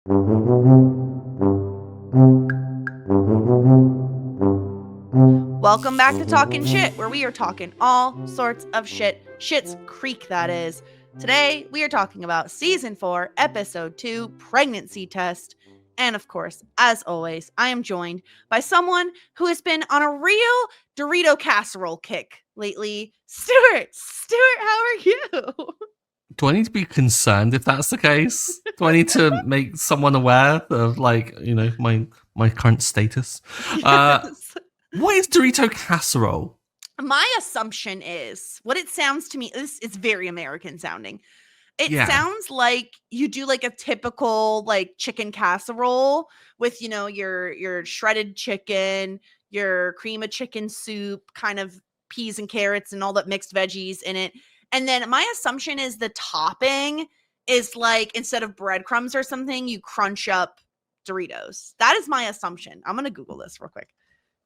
Welcome back to Talking Shit, where we are talking all sorts of shit. Schitt's Creek, that is. Today, we are talking about Season 4, Episode 2, Pregnancy Test. And of course, as always, I am joined by someone who has been on a real Dorito casserole kick lately. Stuart! Stuart, how are you? Do I need to be concerned if that's the case? Do I need to make someone aware of, my current status? Yes. What is Dorito casserole? My assumption is, what it sounds to me, it's very American sounding. It Yeah. sounds like you do like a typical like chicken casserole with, your shredded chicken, your cream of chicken soup, kind of peas and carrots and all that mixed veggies in it. And then my assumption is the topping is like, instead of breadcrumbs or something, you crunch up Doritos. That is my assumption. I'm going to Google this real quick.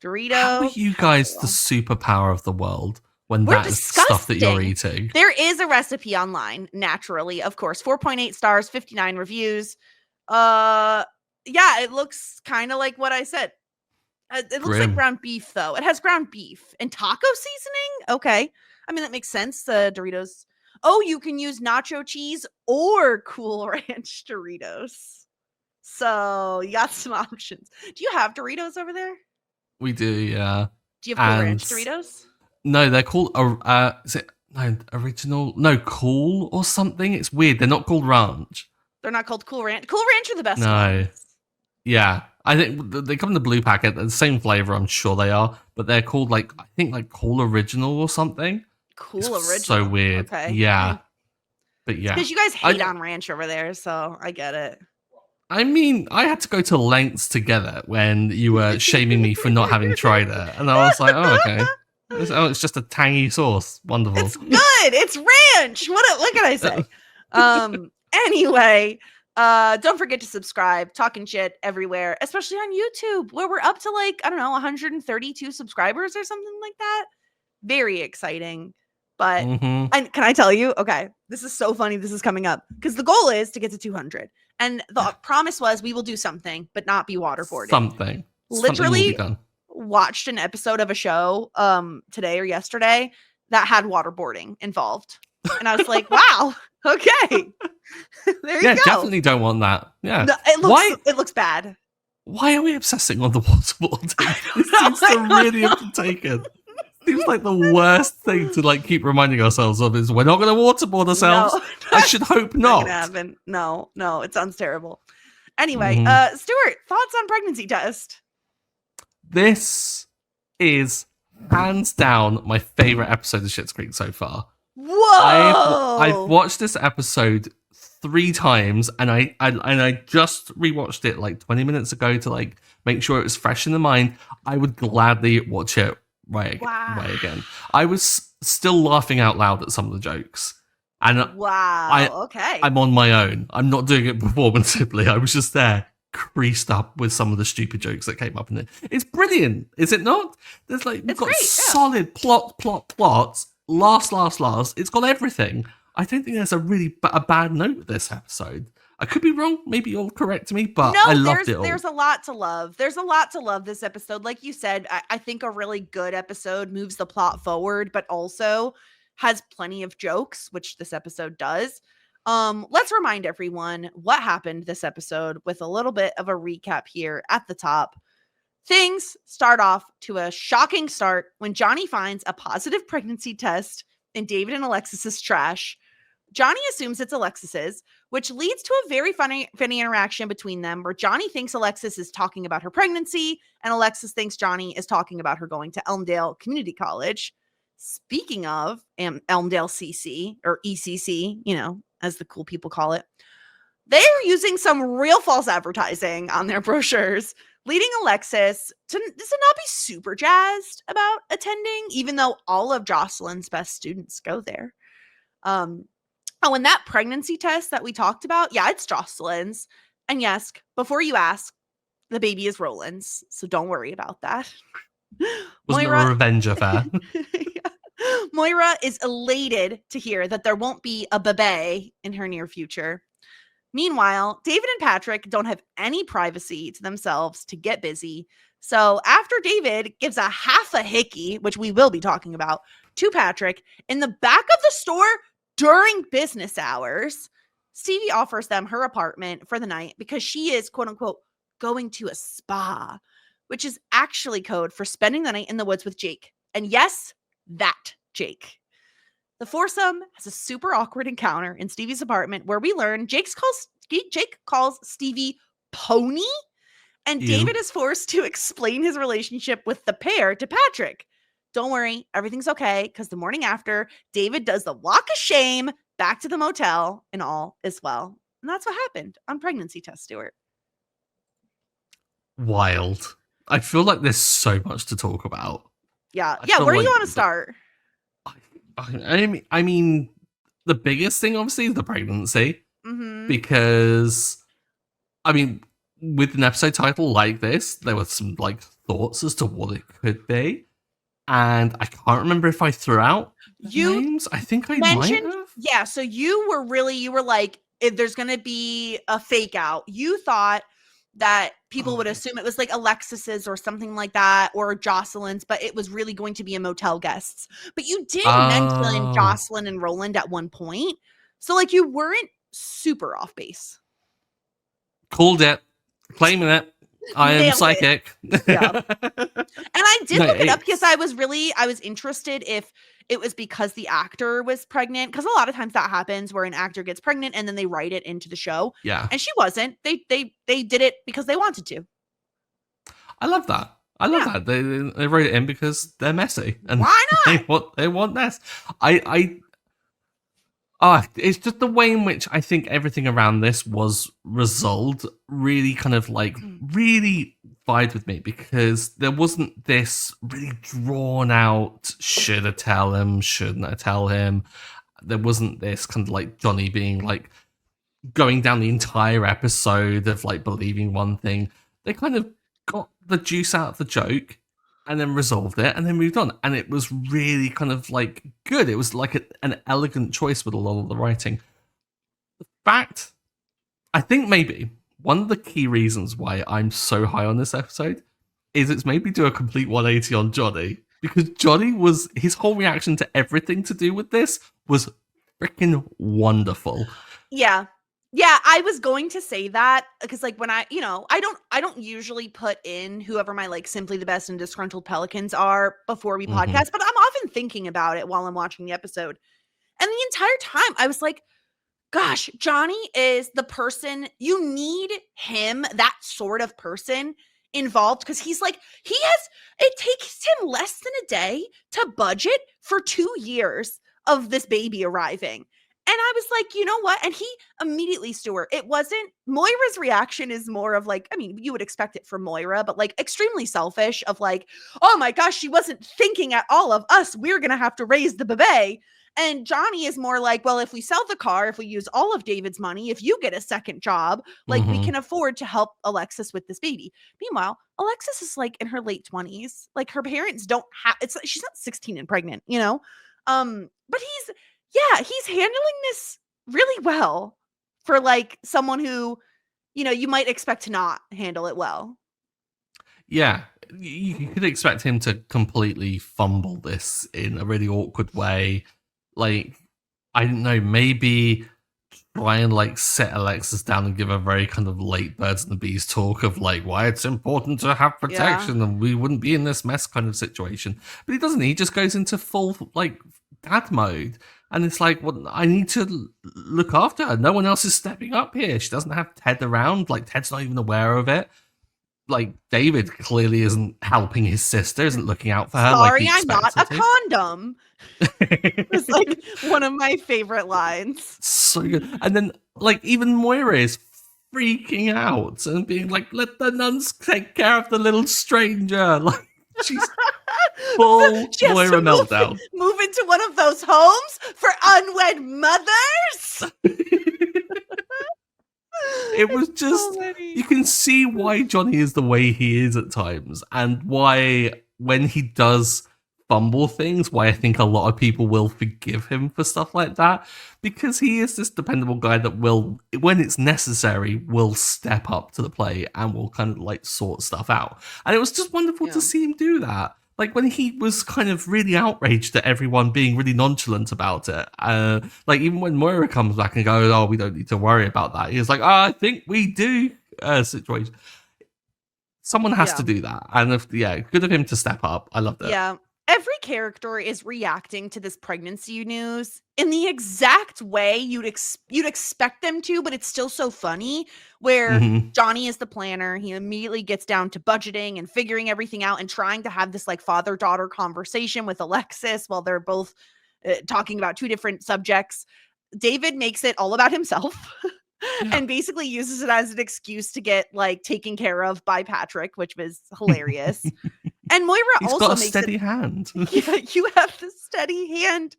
Dorito. How are you guys the superpower of the world when We're that is stuff that you're disgusting. eating? There is a recipe online, naturally, of course. 4.8 stars, 59 reviews. Yeah, it looks kind of like what I said. It looks like ground beef, though. It has ground beef and taco seasoning. Okay. I mean, that makes sense. The Doritos. Oh, you can use nacho cheese or Cool Ranch Doritos. So you got some options. Do you have Doritos over there? We do, yeah. Do you have Cool Ranch Doritos? No, they're called is it original? No, Cool or something. It's weird. They're not called Ranch. They're not called Cool Ranch. Cool Ranch are the best No. ones. Yeah, I think they come in the blue packet. The same flavor, I'm sure they are, but they're called I think Cool Original or something. Cool It's Original. So weird. Okay. Yeah. But yeah. Because you guys hate on ranch over there, so I get it. I mean, I had to go to lengths to get it when you were shaming me for not having tried it. And I was like, oh, okay. It's just a tangy sauce. Wonderful. It's good. It's ranch. What can I say? Anyway, don't forget to subscribe. Talking Shit everywhere, especially on YouTube, where we're up to 132 subscribers or something like that. Very exciting. But and can I tell you? Okay, this is so funny. This is coming up because the goal is to get to 200, and the promise was we will do something, but not be waterboarding. Something. Literally watched an episode of a show today or yesterday that had waterboarding involved, and I was like, wow, okay, there you go. Yeah, definitely don't want that. Yeah, no, it looks bad. Why are we obsessing on the waterboarding? It seems so really undertaken. Seems like the worst thing to keep reminding ourselves of is we're not going to waterboard ourselves. No, I should hope not. Happen. No, it sounds terrible. Anyway, Stuart, thoughts on pregnancy test? This is hands down my favorite episode of Schitt's Creek so far. Whoa! I've watched this episode 3 times, and I just rewatched it 20 minutes ago to make sure it was fresh in the mind. I would gladly watch it right again. I was still laughing out loud at some of the jokes. And okay. I'm on my own. I'm not doing it performatively. I was just there, creased up with some of the stupid jokes that came up in it. It's brilliant, is it not? There's we've got great, solid plots. Last. It's got everything. I don't think there's a bad note with this episode. I could be wrong. Maybe you'll correct me, but I loved it all. There's a lot to love. There's a lot to love this episode. Like you said, I think a really good episode moves the plot forward, but also has plenty of jokes, which this episode does. Let's remind everyone what happened this episode with a little bit of a recap here at the top. Things start off to a shocking start when Johnny finds a positive pregnancy test in David and Alexis's trash. Johnny assumes it's Alexis's, which leads to a very funny interaction between them where Johnny thinks Alexis is talking about her pregnancy and Alexis thinks Johnny is talking about her going to Elmdale Community College. Speaking of Elmdale CC or ECC, as the cool people call it, they are using some real false advertising on their brochures, leading Alexis to not be super jazzed about attending, even though all of Jocelyn's best students go there. Oh, and that pregnancy test that we talked about, yeah, it's Jocelyn's. And yes, before you ask, the baby is Roland's, so don't worry about that. Wasn't it a revenge affair? Yeah. Moira is elated to hear that there won't be a bebe in her near future. Meanwhile, David and Patrick don't have any privacy to themselves to get busy. So after David gives a half a hickey, which we will be talking about, to Patrick in the back of the store during business hours, Stevie offers them her apartment for the night because she is, quote unquote, going to a spa, which is actually code for spending the night in the woods with Jake. And yes, that Jake. The foursome has a super awkward encounter in Stevie's apartment where we learn Jake calls Stevie Pony, and David is forced to explain his relationship with the pair to Patrick. Don't worry, everything's okay, because the morning after, David does the walk of shame back to the motel, and all is well. And that's what happened on pregnancy test, Stuart. Wild. I feel like there's so much to talk about. Yeah. Where do you want to start? I mean, the biggest thing, obviously, is the pregnancy. Mm-hmm. Because, I mean, with an episode title like this, there were some, like, thoughts as to what it could be. And I can't remember if I threw out names. I think I might have. Yeah, so you were like, if there's going to be a fake out, you thought that people would assume it was like Alexis's or something like that, or Jocelyn's, but it was really going to be a motel guest's. But you did mention Jocelyn and Roland at one point. So like you weren't super off base. Called it. Claiming it. I am psychic. Yeah. And I did look it up because I was interested if it was because the actor was pregnant, because a lot of times that happens where an actor gets pregnant and then they write it into the show. Yeah. And she wasn't. They did it because they wanted to. I love that. That. They wrote it in because they're messy. And why not? They want this. It's just the way in which I think everything around this was resolved really kind of like really vibed with me, because there wasn't this really drawn out, should I tell him, shouldn't I tell him? There wasn't this kind of like Johnny being like going down the entire episode of like believing one thing. They kind of got the juice out of the joke and then resolved it and then moved on. And it was really kind of like good. It was like an elegant choice with a lot of the writing. The fact, I think maybe one of the key reasons why I'm so high on this episode is it's made me do a complete 180 on Johnny, because Johnny his whole reaction to everything to do with this was freaking wonderful. Yeah. Yeah, I was going to say that because like when I don't usually put in whoever my like simply the best and disgruntled pelicans are before we podcast, but I'm often thinking about it while I'm watching the episode. And the entire time I was like, gosh, Johnny is the person you need, him, that sort of person involved, because he's like, it takes him less than a day to budget for 2 years of this baby arriving. And I was like, you know what? And he immediately, Stuart, it wasn't, Moira's reaction is more of like, I mean, you would expect it from Moira, but like extremely selfish of like, oh my gosh, she wasn't thinking at all of us. We're going to have to raise the baby. And Johnny is more like, well, if we sell the car, if we use all of David's money, if you get a second job, like we can afford to help Alexis with this baby. Meanwhile, Alexis is like in her late 20s. Like her parents don't have, she's not 16 and pregnant, you know? But he's handling this really well for like someone who, you know, you might expect to not handle it well. Yeah, you could expect him to completely fumble this in a really awkward way. Like, I don't know, maybe try and like set Alexis down and give a very kind of late birds and the bees talk of like why it's important to have protection and we wouldn't be in this mess kind of situation. But he doesn't. He just goes into full like dad mode. And it's like, well, I need to look after her. No one else is stepping up here. She doesn't have Ted around. Like, Ted's not even aware of it. Like, David clearly isn't helping his sister, isn't looking out for her. Sorry, I'm not a condom. It's like one of my favorite lines. So good. And then, like, even Moira is freaking out and being like, let the nuns take care of the little stranger. Like, she's full Moira meltdown. Move into one of those homes for unwed mothers. It was just, so you can see why Johnny is the way he is at times, and why when he does fumble things, why I think a lot of people will forgive him for stuff like that, because he is this dependable guy that will, when it's necessary, will step up to the plate and will kind of like sort stuff out. And it was just wonderful to see him do that. Like when he was kind of really outraged at everyone being really nonchalant about it. Like even when Moira comes back and goes, "Oh, we don't need to worry about that," he's like, "Oh, I think we do." Situation. Someone has to do that, and good of him to step up. I love that. Yeah, every character is reacting to this pregnancy news in the exact way you'd expect them to, but it's still so funny. Where Johnny is the planner, he immediately gets down to budgeting and figuring everything out, and trying to have this like father-daughter conversation with Alexis while they're both talking about two different subjects. David makes it all about himself. And basically uses it as an excuse to get like taken care of by Patrick, which was hilarious. And Moira He's also got a makes steady hand. Yeah, you have the steady hand.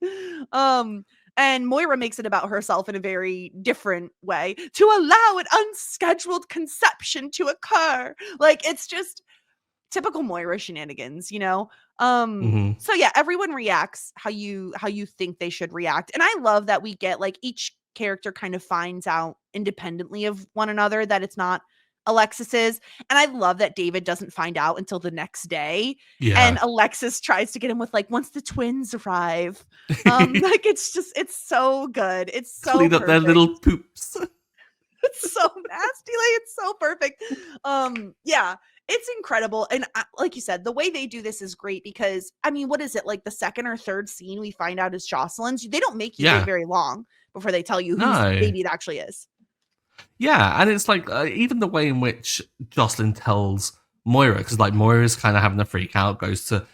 And Moira makes it about herself in a very different way, to allow an unscheduled conception to occur. Like it's just typical Moira shenanigans, you know? So yeah, everyone reacts how you think they should react. And I love that we get like each character kind of finds out independently of one another that it's not Alexis's. And I love that David doesn't find out until the next day. Yeah. And Alexis tries to get him with like, once the twins arrive. Like it's so good. It's so clean up their little poops. It's so nasty. Like it's so perfect. Yeah, it's incredible. And like you said, the way they do this is great because, I mean, what is it? Like the second or third scene we find out is Jocelyn's. They don't make you wait very long before they tell you whose baby it actually is. Yeah, and it's like even the way in which Jocelyn tells Moira, because like Moira's kind of having a freak out, goes to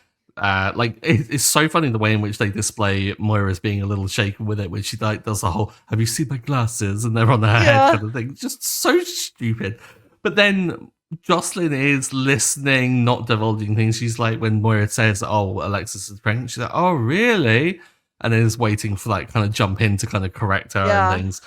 like it's so funny the way in which they display Moira's being a little shaken with it, when she like does the whole "Have you seen my glasses?" and they're on her head kind of thing. Just so stupid. But then Jocelyn is listening, not divulging things. She's like, when Moira says, "Oh, Alexis is pregnant," she's like, "Oh, really?" And then is waiting for like kind of jump in to kind of correct her and things.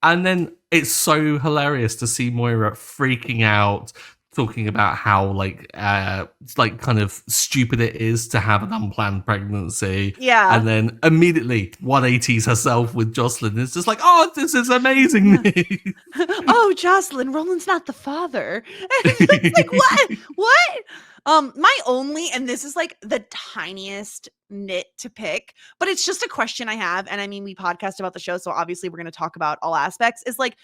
And then it's so hilarious to see Moira freaking out, talking about how like kind of stupid it is to have an unplanned pregnancy. Yeah. And then immediately 180s herself with Jocelyn. It's just like, "Oh, this is amazing." Oh, Jocelyn, Roland's not the father. It's like, what? My only, and this is like the tiniest nit to pick, but it's just a question I have. And I mean, we podcast about the show, so obviously we're going to talk about all aspects. Is like,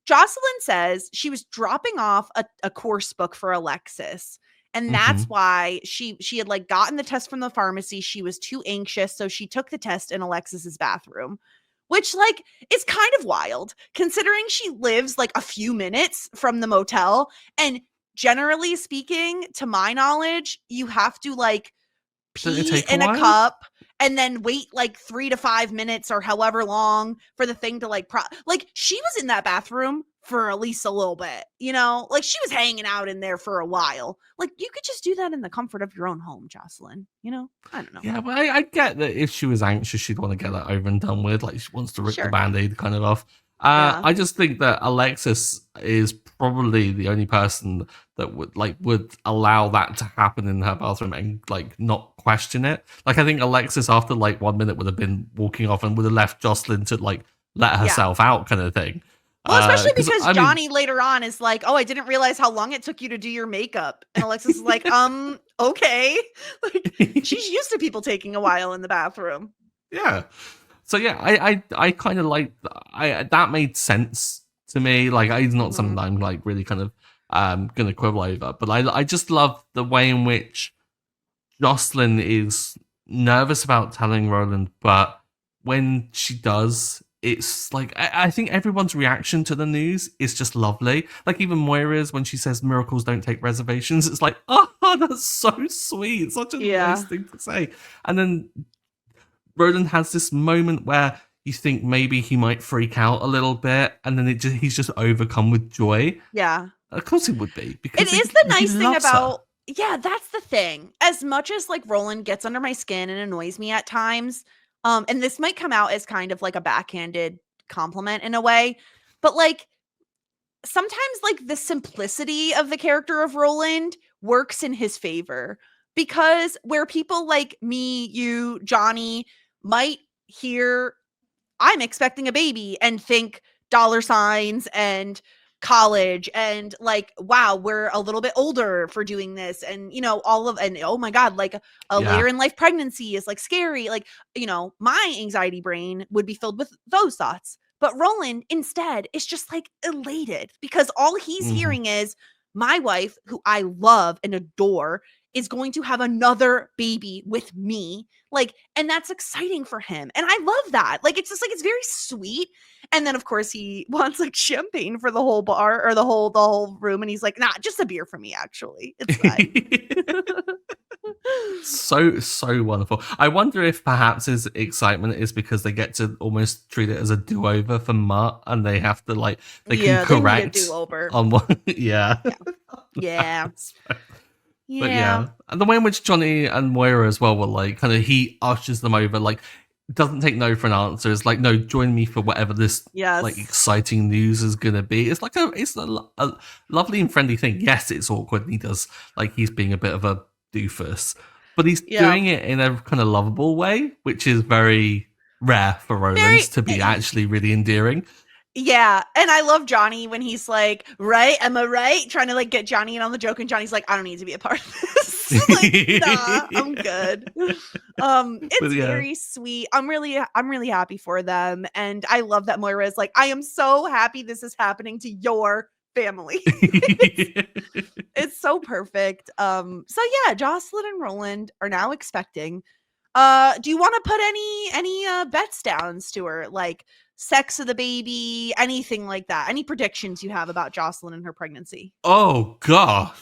Jocelyn says she was dropping off a course book for Alexis. And that's why she had like gotten the test from the pharmacy. She was too anxious. So she took the test in Alexis's bathroom, which like is kind of wild considering she lives like a few minutes from the motel. And generally speaking, to my knowledge, you have to like pee in a cup and then wait like 3 to 5 minutes or however long for the thing to like like she was in that bathroom for at least a little bit, you know, like she was hanging out in there for a while. Like you could just do that in the comfort of your own home, Jocelyn, you know? I don't know. Yeah, but I get that if she was anxious, she'd want to get that over and done with. Like she wants to rip the Band-Aid kind of off. I just think that Alexis is probably the only person that would allow that to happen in her bathroom and like not question it. Like I think Alexis after like 1 minute would have been walking off and would have left Jocelyn to like let herself out kind of thing. Well, especially because Johnny later on is like, "Oh, I didn't realize how long it took you to do your makeup." And Alexis is like, okay. Like she's used to people taking a while in the bathroom. Yeah. So yeah, I kind of like that made sense to me. Like it's not something that I'm like really kind of gonna quibble over, but I just love the way in which Jocelyn is nervous about telling Roland, but when she does, it's like I think everyone's reaction to the news is just lovely. Like even Moira's when she says miracles don't take reservations, it's like, oh, that's so sweet. It's such a nice thing to say. And then Roland has this moment where you think maybe he might freak out a little bit, and then he's just overcome with joy. Yeah. Of course he would be. Because it is the nice thing about... Yeah, that's the thing. As much as like Roland gets under my skin and annoys me at times, and this might come out as kind of like a backhanded compliment in a way, but like sometimes like the simplicity of the character of Roland works in his favor. because where people like me, you, Johnny might hear I'm expecting a baby and think dollar signs and college and like, wow, we're a little bit older for doing this. And, and oh my God, like a later Yeah. in life pregnancy is like scary. Like, my anxiety brain would be filled with those thoughts. But Roland instead is just like elated because all he's Mhm. hearing is my wife, who I love and adore, is going to have another baby with me. Like, and that's exciting for him. And I love that. Like, it's just like, it's very sweet. And then of course he wants like champagne for the whole bar or the whole room. And he's like, nah, just a beer for me, actually. It's fine. So wonderful. I wonder if perhaps his excitement is because they get to almost treat it as a do-over for Mutt, and they have to they can Yeah, they need a correct do-over. on one. Yeah. Yeah. But Yeah. yeah, and the way in which Johnny and Moira as well were like, kind of, he ushers them over, like, doesn't take no for an answer. It's like, no, join me for whatever this like Yes. exciting news is gonna be. It's like a lovely and friendly thing. Yes, it's awkward, and he does, like, he's being a bit of a doofus, but he's Yeah. doing it in a kind of lovable way, which is very rare for Roland Very to be actually really endearing. Yeah, and I love Johnny when he's like, right, am I right? Trying to like get Johnny in on the joke, and Johnny's like, I don't need to be a part of this. Like, nah, I'm good. It's very sweet. I'm really happy for them. And I love that Moira is like, I am so happy this is happening to your family. It's so perfect. So yeah, Jocelyn and Roland are now expecting. Do you want to put any bets down, Stuart? Like sex of the baby, anything like that? Any predictions you have about Jocelyn and her pregnancy? Oh god.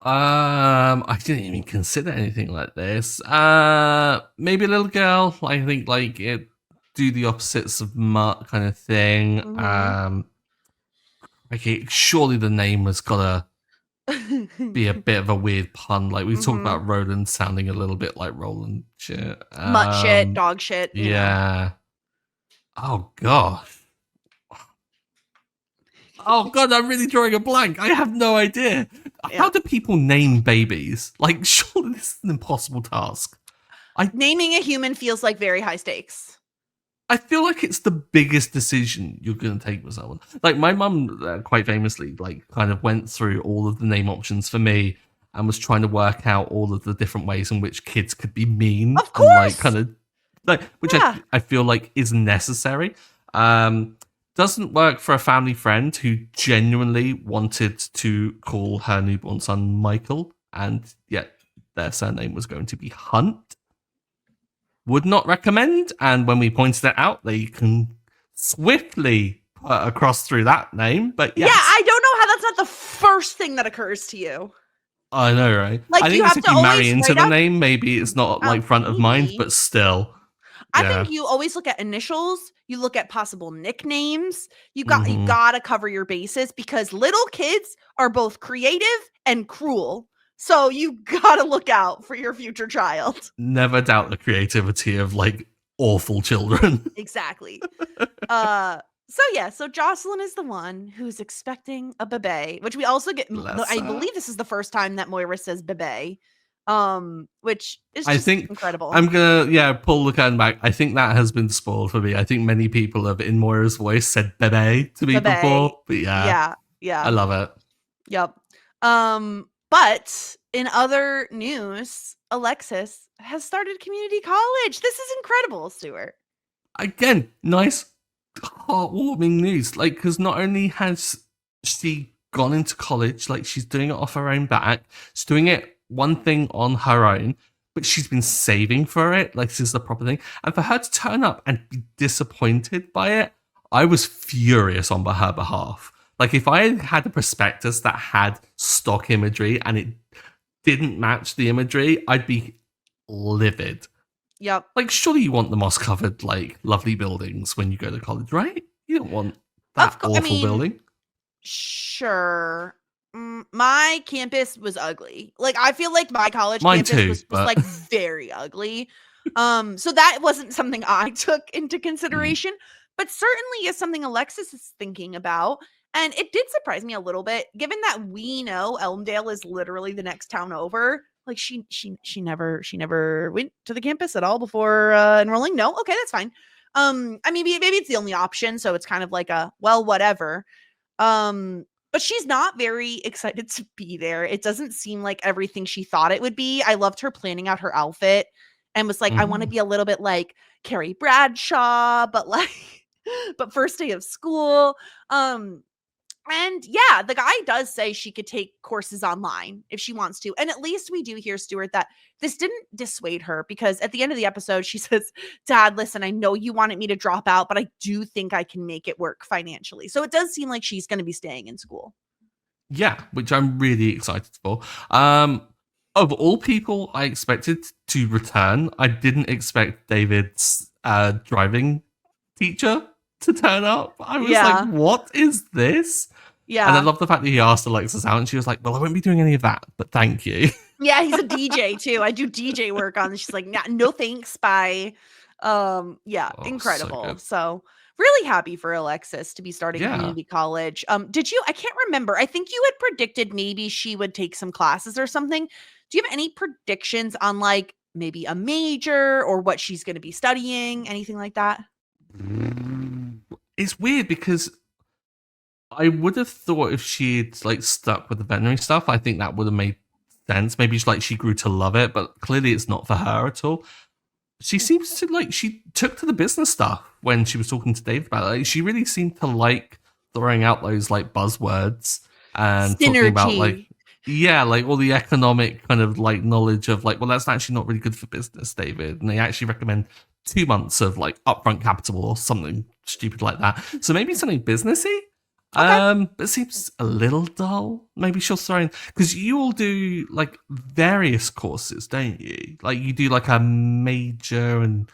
I didn't even consider anything like this. Maybe a little girl. I think like it do the opposites of Mutt kind of thing. Mm-hmm. Okay, surely the name has gotta be a bit of a weird pun. Like we've talked Mm-hmm. about Roland sounding a little bit like Roland shit. Mutt shit, dog shit, Yeah. Oh god. Oh god, I'm really drawing a blank. I have no idea. Yeah. How do people name babies? Like, surely this is an impossible task. Naming a human feels like very high stakes. I feel like it's the biggest decision you're going to take with someone. Like, my mum, quite famously, like, kind of went through all of the name options for me and was trying to work out all of the different ways in which kids could be mean. Of And, like, course! kind of, like, which I feel like is necessary. Doesn't work for a family friend who genuinely wanted to call her newborn son Michael, and yet their surname was going to be Hunt. Would not recommend, and when we pointed it out, they can swiftly put across through that name. But yes. Yeah, I don't know how that's not the first thing that occurs to you. I know, right? Like, I think you have if to you marry always into write the out name, maybe it's not like front of mind, but still. I think you always look at initials, you look at possible nicknames. You got to cover your bases because little kids are both creative and cruel. So you got to look out for your future child. Never doubt the creativity of like awful children. Exactly. So Jocelyn is the one who's expecting a bebe, which we also get. I believe this is the first time that Moira says bebe. Which is just incredible. I'm gonna pull the curtain back. I think that has been spoiled for me. I think many people have in Moira's voice said bebe to me before, but yeah, I love it. Yep. But in other news, Alexis has started community college. This is incredible, Stuart. Again, nice, heartwarming news. Like, because not only has she gone into college, like she's doing it off her own back, she's doing it one thing on her own, but she's been saving for it. Like, this is the proper thing. And for her to turn up and be disappointed by it, I was furious on her behalf. Like, if I had a prospectus that had stock imagery and it didn't match the imagery, I'd be livid. Yep. Like, surely you want the moss-covered, like, lovely buildings when you go to college, right? You don't want that awful building. Sure. My campus was ugly. Like, I feel like my college campus was like very ugly. So that wasn't something I took into consideration, but certainly is something Alexis is thinking about. And it did surprise me a little bit, given that we know Elmdale is literally the next town over. Like she never went to the campus at all before enrolling. No, okay, that's fine. I mean, maybe it's the only option, so it's kind of like a well, whatever. But she's not very excited to be there. It doesn't seem like everything she thought it would be. I loved her planning out her outfit and was like, I want to be a little bit like Carrie Bradshaw, but like, but first day of school. And yeah, the guy does say she could take courses online if she wants to. And at least we do hear, Stuart, that this didn't dissuade her, because at the end of the episode, she says, Dad, listen, I know you wanted me to drop out, but I do think I can make it work financially. So it does seem like she's going to be staying in school. Yeah, which I'm really excited for. Of all people I expected to return, I didn't expect David's driving teacher to turn up. I was like, what is this? Yeah. And I love the fact that he asked Alexis out and she was like, well, I won't be doing any of that, but thank you. Yeah, he's a DJ too. I do DJ work on this. She's like, no thanks, bye. Yeah, incredible. So really happy for Alexis to be starting community college. Did you, I can't remember. I think you had predicted maybe she would take some classes or something. Do you have any predictions on like maybe a major or what she's going to be studying? Anything like that? It's weird because I would have thought if she'd like stuck with the veterinary stuff, I think that would have made sense. Maybe she grew to love it, but clearly it's not for her at all. She seems to like, she took to the business stuff when she was talking to Dave about it. Like, she really seemed to like throwing out those like buzzwords and Synergy. talking about like, yeah, like all the economic kind of like knowledge of like, well, that's actually not really good for business, David. And they actually recommend 2 months of like upfront capital or something stupid like that. So maybe something businessy. Okay. But it seems a little dull. Maybe she'll throw in, because you all do like various courses, don't you? Like you do like a major and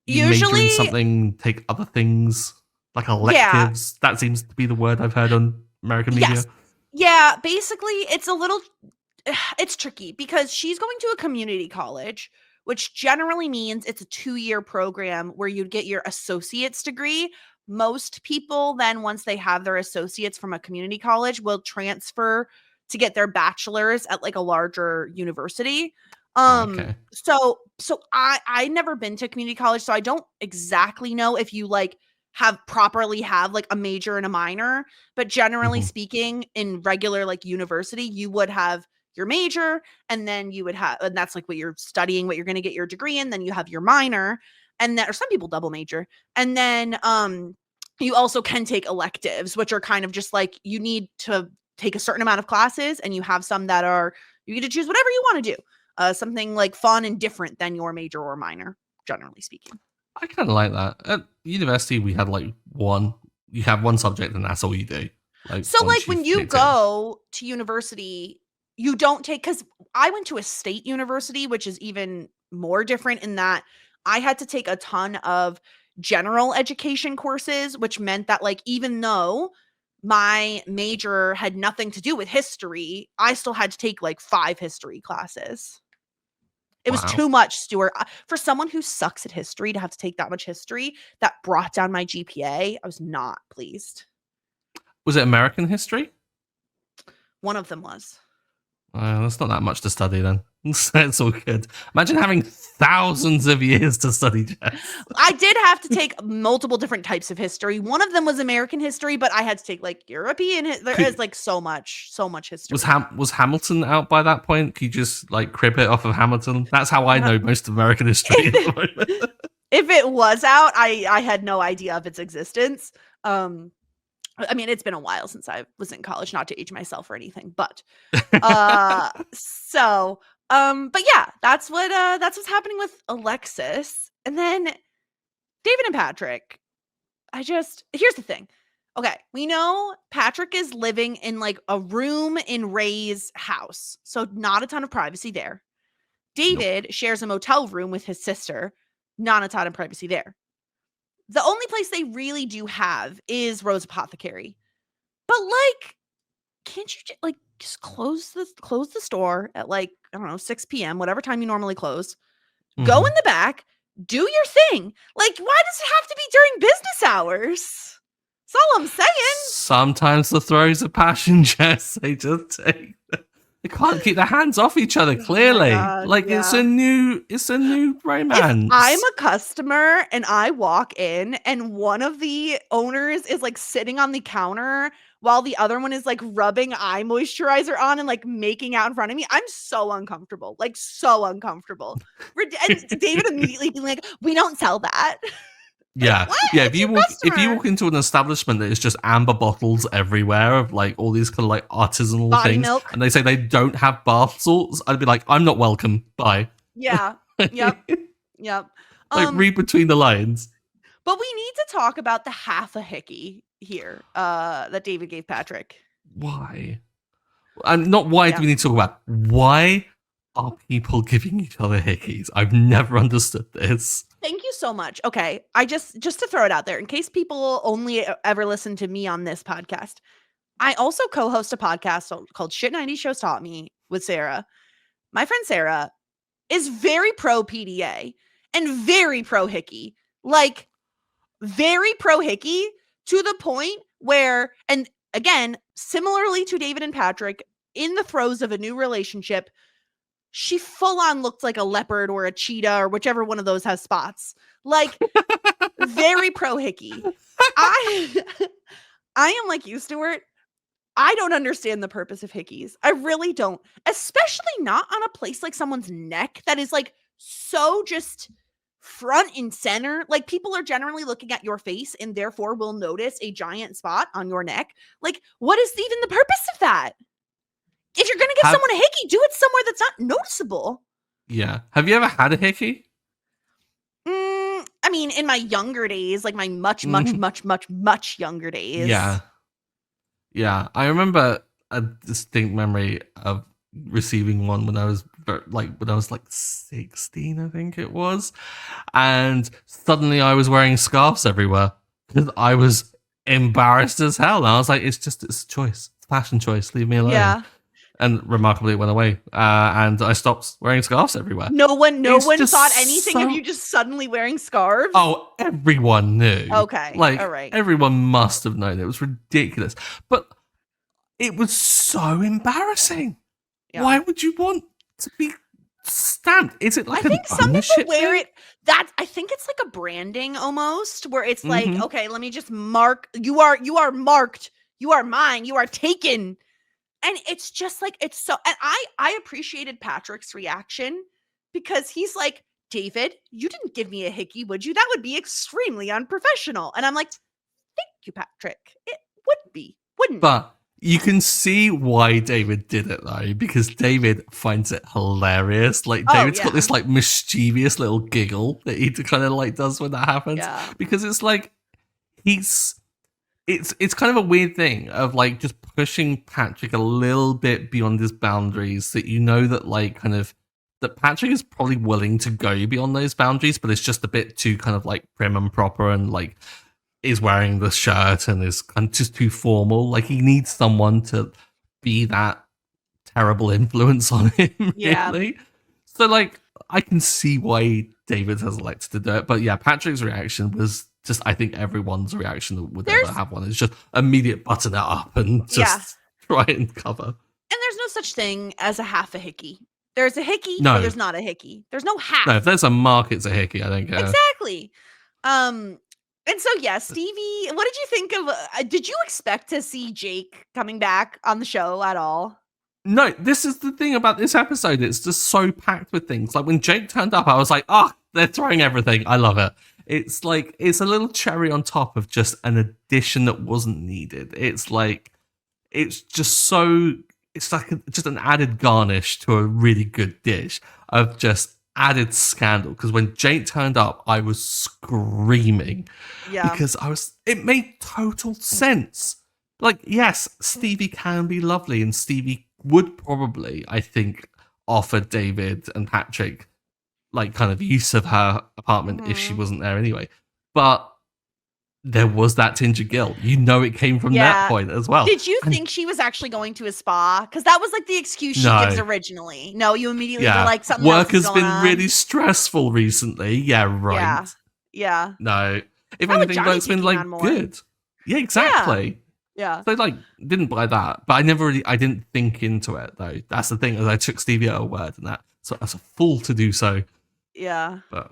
you usually major in something, take other things like electives. Yeah. That seems to be the word I've heard on American media. Yes. Yeah, basically it's tricky because she's going to a community college, which generally means it's a 2-year program where you'd get your associate's degree. Most people then, once they have their associates from a community college, will transfer to get their bachelor's at like a larger university. Okay. So I never been to community college, so I don't exactly know if you like properly have like a major and a minor, but generally speaking, in regular like university, you would have your major, and then you would have, and that's like what you're studying, what you're going to get your degree in. Then you have your minor, and then, or some people double major, and then you also can take electives, which are kind of just like you need to take a certain amount of classes, and you have some that are, you get to choose whatever you want to do, something like fun and different than your major or minor, generally speaking. I kind of like that. At university, we had like you have one subject and that's all you do. Like, so like when you go to university, you don't take, because I went to a state university, which is even more different in that I had to take a ton of general education courses, which meant that like, even though my major had nothing to do with history, I still had to take like 5 history classes. It was too much, Stuart. For someone who sucks at history to have to take that much history, that brought down my GPA. I was not pleased. Was it American history? One of them was. That's not that much to study then. It's all good. Imagine having thousands of years to study, Jess. I did have to take multiple different types of history. One of them was American history, but I had to take like European. There is like so much history. Was Hamilton out by that point? Could you just like crib it off of Hamilton? That's how I know most of American history at the moment. If it was out, I had no idea of its existence. I mean, it's been a while since I was in college, not to age myself or anything, but but yeah, that's what's happening with Alexis. And then David and Patrick. Here's the thing. Okay, we know Patrick is living in like a room in Ray's house, so not a ton of privacy there. David shares a motel room with his sister, not a ton of privacy there. The only place they really do have is Rose Apothecary. But like, can't you like just close the store at like, I don't know, 6 p.m., whatever time you normally close, go in the back, do your thing. Like, why does it have to be during business hours? That's all I'm saying. Sometimes the throes of passion, Jess, they just take They can't keep their hands off each other, Oh my clearly. God, Like yeah. it's a new If I'm romance. a customer and I walk in and one of the owners is like sitting on the counter while the other one is like rubbing eye moisturizer on and like making out in front of me, I'm so uncomfortable. Like so uncomfortable. And David immediately being like, "We don't sell that." Like, Yeah, what? yeah. It's your If you customer. walk into an establishment that is just amber bottles everywhere of like all these kind of like artisanal Body things, milk. and they say they don't have bath salts, I'd be like, I'm not welcome. Bye. Yeah. Yep. Yep. Like read between the lines. But we need to talk about the half a hickey here that David gave Patrick. Why? And not why do we need to talk about, why are people giving each other hickeys? I've never understood this. Thank you so much. Okay, I just to throw it out there in case people only ever listen to me on this podcast. I also co-host a podcast called Shit 90 Shows Taught Me with Sarah. My friend Sarah is very pro PDA and very pro hickey. Like very pro hickey to the point where, and again, similarly to David and Patrick, in the throes of a new relationship, she full on looked like a leopard or a cheetah or whichever one of those has spots. Like very pro hickey. I am like you, Stuart. I don't understand the purpose of hickeys. I really don't. Especially not on a place like someone's neck that is like so just front and center. Like people are generally looking at your face and therefore will notice a giant spot on your neck. Like, what is even the purpose of that? If you're gonna give someone a hickey, do it somewhere that's not noticeable. Yeah. Have you ever had a hickey? I mean, in my younger days, like my much younger days. Yeah. Yeah. I remember a distinct memory of receiving one when I was like 16, I think it was. And suddenly I was wearing scarves everywhere because I was embarrassed as hell. And I was like, it's a choice. It's a fashion choice. Leave me alone. Yeah. And remarkably, it went away. And I stopped wearing scarves everywhere. No one thought anything of you just suddenly wearing scarves? Oh, everyone knew. Okay. Like, all right. Everyone must have known. It was ridiculous. But it was so embarrassing. Yeah. Why would you want to be stamped? Is it like I think some people wear it. I think it's like a branding almost, where it's like, okay, let me just mark. You are marked. You are mine. You are taken. And it's just like, it's so, and I appreciated Patrick's reaction because he's like, David, you didn't give me a hickey, would you? That would be extremely unprofessional. And I'm like, thank you, Patrick. It would be, wouldn't But you can see why David did it though, because David finds it hilarious. Like David's got this like mischievous little giggle that he kind of like does when that happens. Yeah. Because it's like, it's kind of a weird thing of like just pushing Patrick a little bit beyond his boundaries, that you know that like kind of that Patrick is probably willing to go beyond those boundaries, but it's just a bit too kind of like prim and proper and like is wearing the shirt and is just too formal. Like he needs someone to be that terrible influence on him, really. Yeah. So like I can see why David has elected to do it, but yeah, Patrick's reaction was just, I think everyone's reaction that would ever have one is just immediate button it up and just try and cover. And there's no such thing as a half a hickey. There's a hickey, or there's not a hickey. There's no half. No, if there's a mark, it's a hickey. I don't care. Exactly. And so yeah, Stevie, what did you think of? Did you expect to see Jake coming back on the show at all? No, this is the thing about this episode. It's just so packed with things. Like when Jake turned up, I was like, oh, they're throwing everything. I love it. It's like, it's a little cherry on top of just an addition that wasn't needed. It's like, it's just so, it's like just an added garnish to a really good dish of just added scandal. Because when Jake turned up, I was screaming. Yeah. Because it made total sense. Like, yes, Stevie can be lovely, and Stevie would probably, I think, offer David and Patrick like kind of use of her apartment if she wasn't there anyway. But there was that tinge of guilt. You know, it came from that point as well. Did you think she was actually going to a spa? Because that was like the excuse she gives originally. No, you immediately were like, something work else has been really stressful recently. Yeah, right. Yeah. No. If anything, it's been like good. Yeah, exactly. Yeah. So like didn't buy that, but I didn't think into it though. That's the thing, as I took Stevie at her word and that. So that's a fool to do so. Yeah. But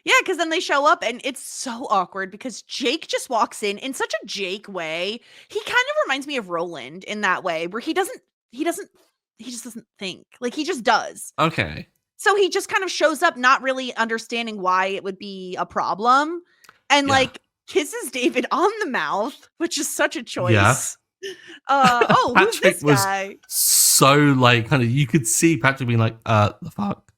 Yeah, because then they show up and it's so awkward because Jake just walks in such a Jake way. He kind of reminds me of Roland in that way, where he just doesn't think. Like, he just does. okay. So he just kind of shows up not really understanding why it would be a problem, and Yeah. like kisses David on the mouth, which is such a Yeah. choice. Oh, who's Patrick this was guy? so like kind of, you could see Patrick being like, the fuck?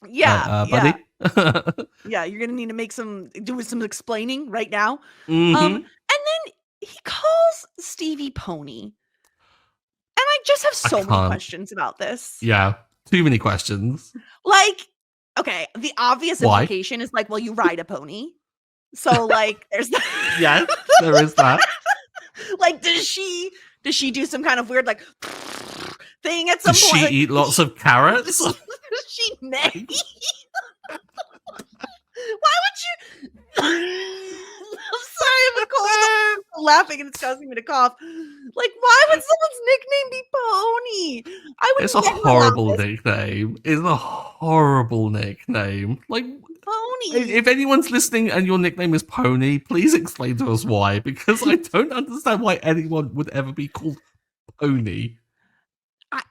Yeah, yeah. Buddy? Yeah, you're gonna need to do some explaining right now. Mm-hmm. And then he calls Stevie Pony. And I just have I so many can't. questions about this. Yeah. Too many questions. Like, okay, the obvious Why? implication is like, well, you ride a pony. So like there's that. Yeah, there is that. Like, does she do some kind of weird like thing at some Does point? she Like, eat lots of carrots? does she neigh? Why would you? I'm sorry, I'm cold. I'm laughing and it's causing me to cough. Like, why would someone's nickname be Pony? I would It's a never allow horrible this. nickname. It's a horrible nickname. Like, Pony. if anyone's listening and your nickname is Pony, please explain to us why, because I don't understand why anyone would ever be called Pony.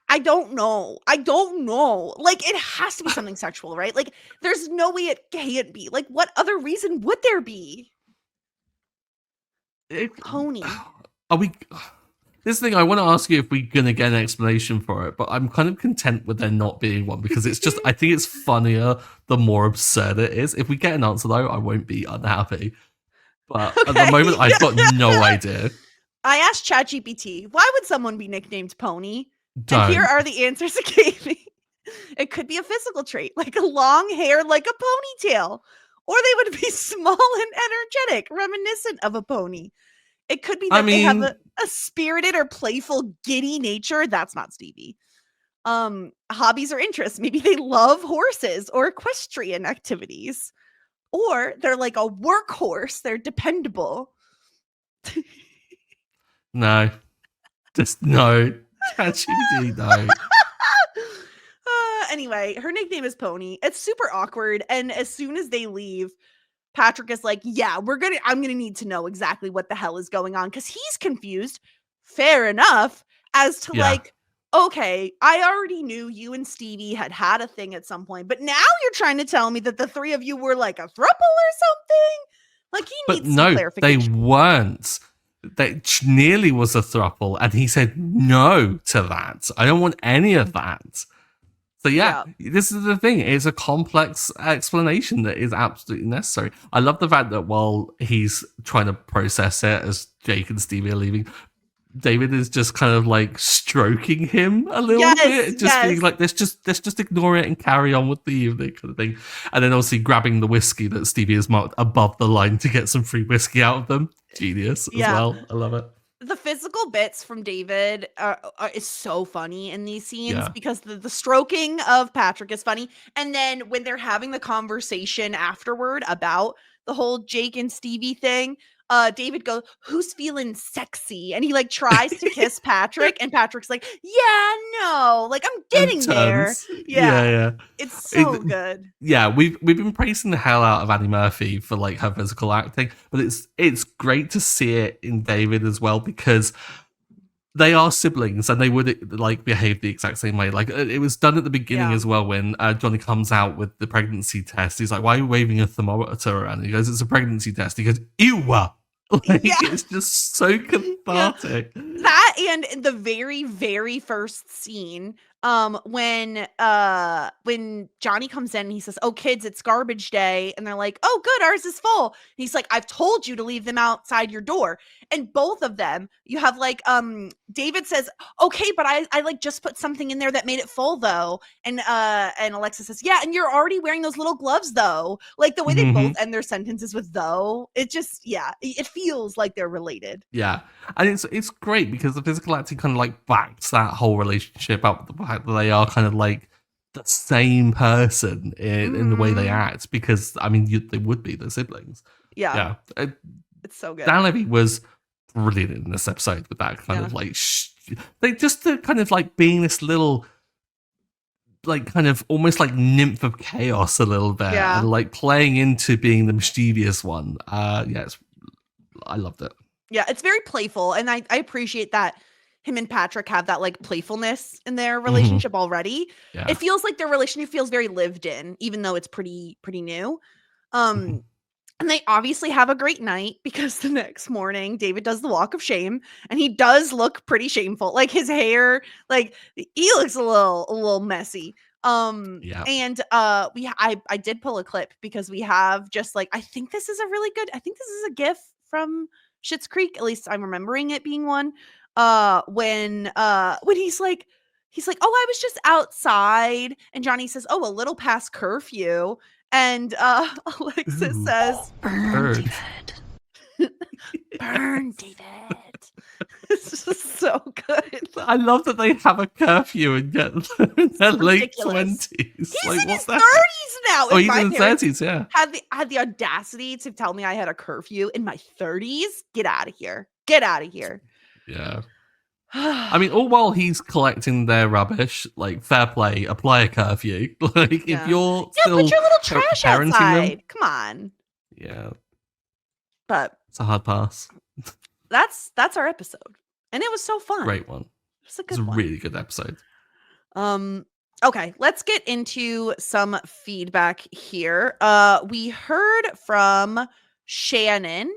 I don't know. I don't know. Like, it has to be something sexual, right? Like, there's no way it can't be. Like, what other reason would there be? Pony. Are we? This thing, I want to ask you if we're gonna get an explanation for it, but I'm kind of content with there not being one, because it's just, I think it's funnier the more absurd it is. If we get an answer though, I won't be unhappy. But at the moment, I've got no idea. I asked ChatGPT, why would someone be nicknamed Pony? Don't. And here are the answers it gave me. It could be a physical trait, like a long hair like a ponytail, or they would be small and energetic, reminiscent of a pony. It could be that they have a spirited or playful, giddy nature. That's not Stevie. Hobbies or interests. Maybe they love horses or equestrian activities. Or they're like a workhorse. They're dependable. No. Just no. ChatGPT, no. Anyway, her nickname is Pony. It's super awkward. And as soon as they leave, Patrick is like, yeah, I'm gonna need to know exactly what the hell is going on, because he's confused, fair enough, as to like, okay, I already knew you and Stevie had a thing at some point, but now you're trying to tell me that the three of you were like a throuple or something? Like, he needs some clarification. They weren't. They nearly was a throuple, and he said no to that. I don't want any of that. So yeah, this is the thing. It's a complex explanation that is absolutely necessary. I love the fact that while he's trying to process it as Jake and Stevie are leaving, David is just kind of like stroking him a little bit, just being like, let's just ignore it and carry on with the evening kind of thing. And then obviously grabbing the whiskey that Stevie has marked above the line to get some free whiskey out of them. Genius as well. I love it. The physical bits from David is so funny in these scenes, because the stroking of Patrick is funny. And then when they're having the conversation afterward about the whole Jake and Stevie thing, David goes, "Who's feeling sexy?" And he like tries to kiss Patrick, and Patrick's like, "Yeah, no, like I'm getting there." Yeah. It's so good. Yeah, we've been praising the hell out of Annie Murphy for like her physical acting, but it's great to see it in David as well, because they are siblings and they would like behave the exact same way. Like, it was done at the beginning as well, when Johnny comes out with the pregnancy test. He's like, "Why are you waving a thermometer around?" And he goes, "It's a pregnancy test." He goes, "Ew." Like, it's just so cathartic. That, and the very, very first scene, when Johnny comes in and he says, "Oh, kids, it's garbage day," and they're like, "Oh, good, ours is full." And he's like, "I've told you to leave them outside your door." And both of them, you have like, David says, "Okay, but I like just put something in there that made it full though," and Alexa says, "Yeah, and you're already wearing those little gloves though." Like, the way they both end their sentences with "though," it just, it feels like they're related. Yeah, and it's great because the physical acting kind of like backs that whole relationship up, the fact that they are kind of like the same person in the way they act, because I mean they would be, the siblings. It's so good. Dan Levy was brilliant in this episode with that kind of like, like just the kind of like being this little, like kind of almost like nymph of chaos a little bit, and like playing into being the mischievous one. I loved it. Yeah, it's very playful, and I appreciate that him and Patrick have that like playfulness in their relationship already. Yeah. It feels like their relationship feels very lived in, even though it's pretty new. And they obviously have a great night because the next morning David does the walk of shame, and he does look pretty shameful. Like his hair, like he looks a little messy. And I did pull a clip because we have just like, I think this is a GIF from Schitt's Creek. At least I'm remembering it being one. When he's like, oh, I was just outside, and Johnny says, oh, a little past curfew. And Alexis says, burn David. Burn David. It's just so good. I love that they have a curfew and get in their late 20s. He's like, in his 30s now. Oh, he's in his 30s, yeah. Had the audacity to tell me I had a curfew in my 30s. Get out of here. Get out of here. Yeah. I mean, all while he's collecting their rubbish, like, fair play, apply a curfew. Like, if you're still put your little trash outside. Them, come on. Yeah. But it's a hard pass. That's our episode. And it was so fun. Great one. It's a good one. Really good episode. Okay, let's get into some feedback here. We heard from Shannon,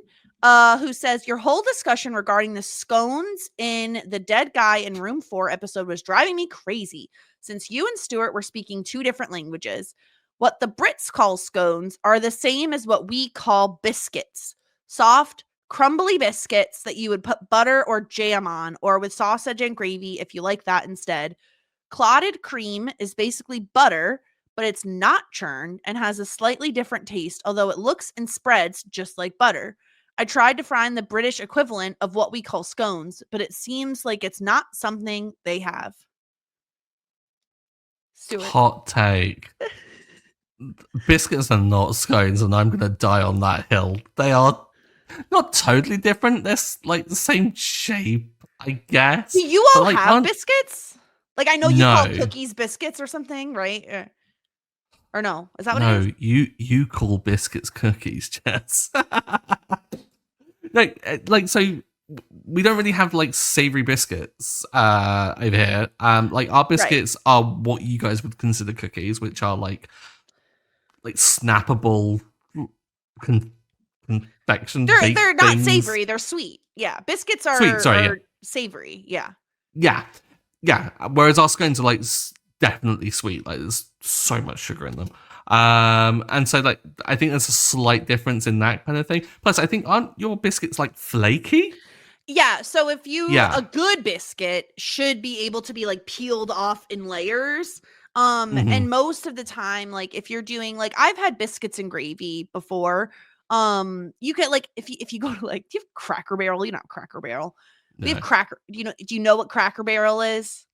who says, your whole discussion regarding the scones in the Dead Guy in Room 4 episode was driving me crazy, since you and Stuart were speaking two different languages. What the Brits call scones are the same as what we call biscuits. Soft, crumbly biscuits that you would put butter or jam on, or with sausage and gravy if you like that instead. Clotted cream is basically butter, but it's not churned and has a slightly different taste, although it looks and spreads just like butter. I tried to find the British equivalent of what we call scones, but it seems like it's not something they have. Stuart. Hot take. Biscuits are not scones, and I'm going to die on that hill. They are not totally different. They're like the same shape, I guess. Do you all have biscuits? Like, I know you call cookies biscuits or something, right? Or no? Is that what it is? No, you call biscuits cookies, Jess. So we don't really have like savory biscuits over here. Like our biscuits are what you guys would consider cookies, which are like snappable confection. They're not savory. They're sweet. Yeah, biscuits are sweet. Sorry, savory. Yeah. Whereas our scones are like definitely sweet. Like there's so much sugar in them. And so like I think there's a slight difference in that kind of thing. Plus, I think aren't your biscuits like flaky? Yeah. So if a good biscuit should be able to be like peeled off in layers. And most of the time, like if you're doing like, I've had biscuits and gravy before. You get like if you go to like, do you have Cracker Barrel? You know Cracker Barrel. No. We have do you know what Cracker Barrel is?